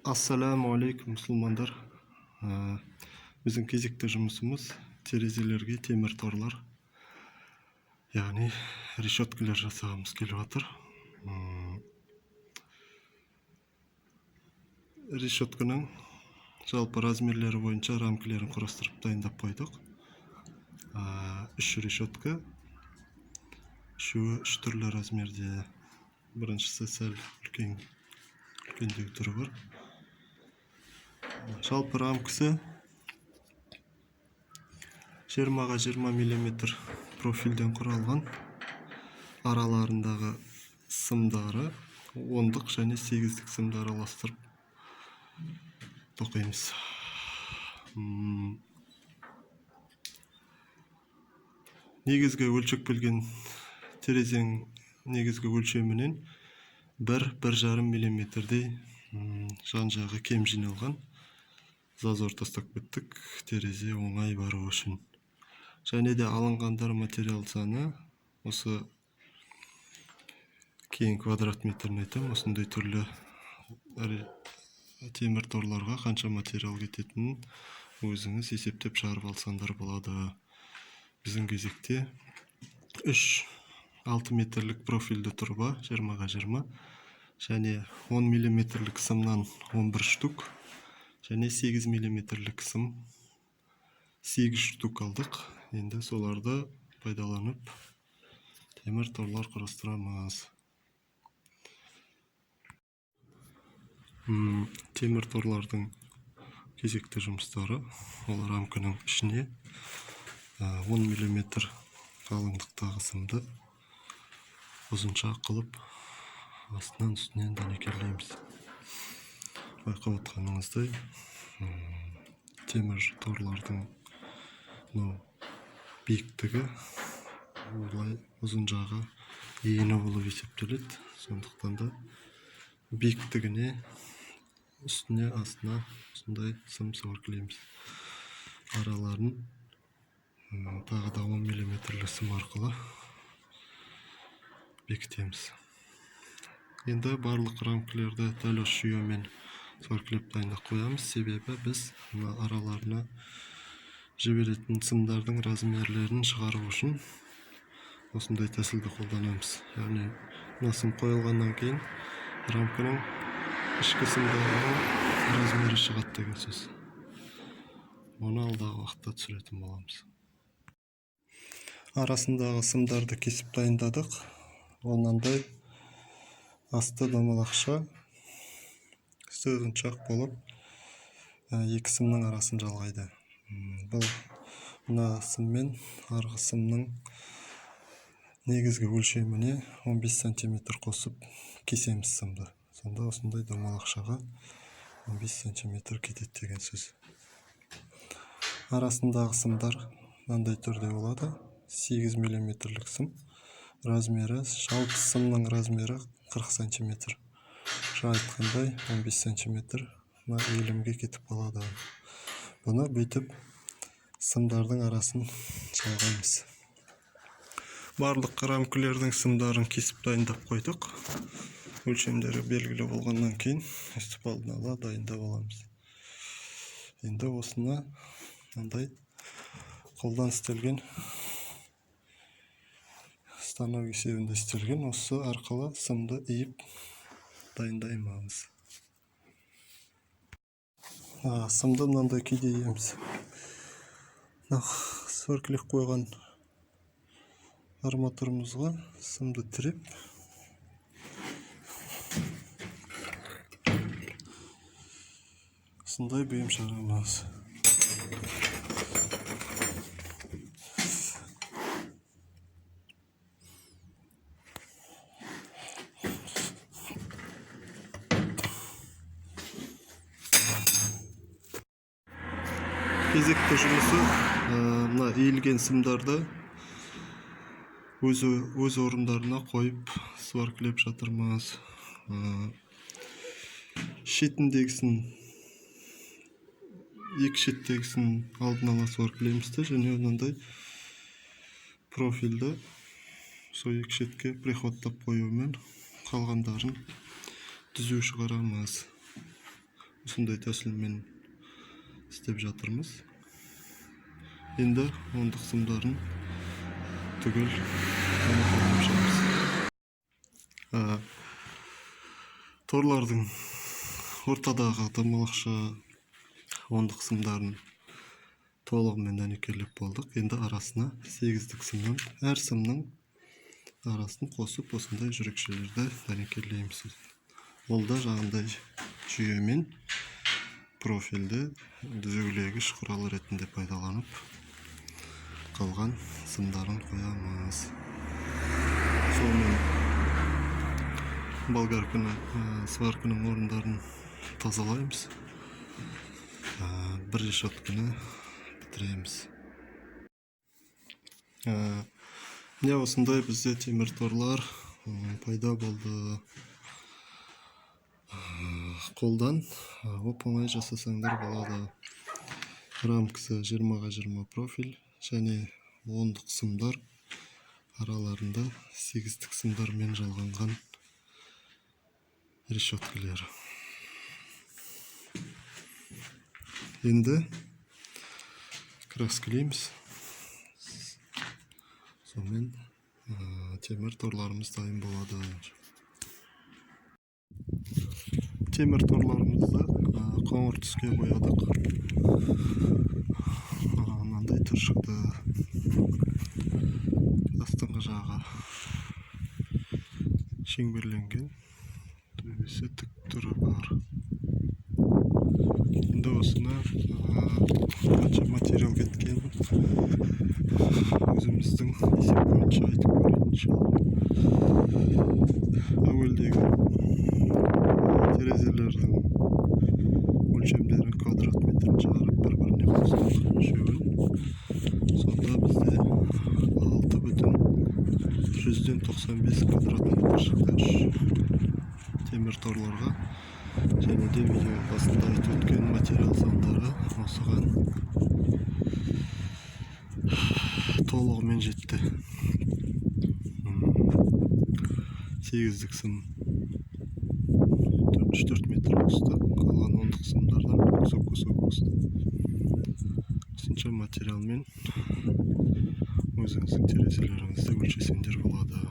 Ассаламу алейкум, мұсылмандар. Біздің кезекті жұмысымыз терезелерге темір торлар, яғни решеткалар жасағымыз келіп жатыр. Решетканың жалпы размерлері бойынша рамкаларын құрастырып дайындап қойдық. 3 решетка, үшеуі 3 түрлі размерде. Біріншісі сәл үлкендеу түрі бар. Жалпы рамкасы 20-20 мм профильден құралған. Араларындағы сымдары 10-дық және 8-дік сымды араластырып тоқимыз. Негізгі өлшек білген терезенің негізгі өлшемінен 1-1,5 мм-дей жан жағы кем жиналған. Зазор тастап кеттік, терезе оңай бару үшін. Және де алынғандар материал саны осы кейін квадрат метрін айтам. Осындай түрлі темір торларға қанша материал кететінін өзіңіз есептеп шығарып алсаңдар болады. Біздің кезекте 3-6 метрлік профильді тұрба 20-20 және 10 мм сымнан 11 штук және 8 мм сым 8 штук алдық. Енді соларды пайдаланып темір торлар құрастырамыз. Темір торлардың кезекті жұмыстары ол рамканың ішіне 10 мм қалыңдықтағы сымды ұзынша қылып астынан үстінен дәнекерлейміз. Байқап отқаныңыздай темір торлардың биіктігі олай ұзын жағы ені болып есептеледі. Сондықтан да биіктігіне үстіне астына осындай сым сәуркілейміз. Араларын тағы да 10 мм сым арқылы бекітеміз. Енді барлық рамкаларды дәл осы жүйемен сәуркілеп дайындап қоямыз. Себебі біз араларына жіберетін сымдардың размерлерін шығару үшін осындай тәсілді қолданамыз. Яғни сым қойылғаннан кейін рамканың ішкі сымдарының размері шығады деген сөз. Оны алдағы уақытта түсіретін боламыз. Арасындағы сымдарды кесіп дайындадық. Онандай асты домалақша сызғаншақ болып екі сымның арасын жалғайды. Бұл мына сыммен арғы сымның негізгі өлшеміне 15 см қосып кесеміз сымды. Сонда осындай домалақшаға 15 см кетеді деген сөз. Арасындағы сымдар мынандай түрде болады. 8 мм сым. Размері, жалпы сымның размері 40 см. Жаңа айтқандай 15 см иілімге кетіп қалады. Бұны бүйтіп сымдардың арасын жалғаймыз. Барлық рамкалардың сымдарын кесіп дайындап қойдық. Өлшемдері белгілі болғаннан кейін өстіп алдын ала дайындап аламыз. Енді осыны мынандай қолдан істелген станок есебінде істелген осы арқылы сымды иіп дайындаймыз. Сымды мынандай күйде иеміз. Сәуркілеп қойған арматурамызға сымды тіреп осындай бұйым шығарамыз. Кезекті жұмысы мына иілген сымдарды өз орындарына қойып сәуркілеп жатырмыз. Шетіндегісін, екі шеттегісін алдын ала сәуркілейміз және ондай профильді сол екі шетке приходтап қоюмен қалғандарын түзу шығарамыз. ушундай тәсілмен істеп жатырмыз. Енді ондық сымдарын түгел таныстырып шығамыз. Торлардың ортадағы домалақша ондық сымдарын толығымен дәнекерлеп болдық. Енді арасына 8-дік сымнан әр сымның арасын қосып, осындай жүрекшелерді дәнекерлейміз. Ол да жаңағындай жүйемен профильді түзегілегіш құралы ретінде пайдаланып, қалған сымдарын қоямыз. Сонымен болгарканы, сварканың орындарын тазалаймыз. Бір решетканы бітіреміз. Міне осындай бізде темір торлар пайда болды. Қолдан оп-оңай жасасаңдар болады. Рамкасы 20-20 профиль және ондық сымдар араларында 8-дік сымдармен жалғанған решеткалар. Енді краскілейміз. Сонымен темір торларымыз дайын болады. Темір торларымызды қоңыр түске боядық. Мынандай түр шықты. Астыңғы жағы шеңберленген, төбесі тік түрі бар. Енді осыны қанша материал кеткен өзіміздің есеп бойынша айтып көрейінші. Әуелдегі терезелердің өлшемдерін квадрат метрін шығарып бір-біріне қостық үшеуін. Сонда бізде 6,195 квадрат метр шықты темір торларға. Және де видео басында айтып өткен материал сандары осыған толығымен жетті. 8-дік сым 3-4 метр қосты. Қалған ондық сымдардан кусок қосты. Осынша материалмен өзіңіздің терезелеріңізді өлшесеңдер болады.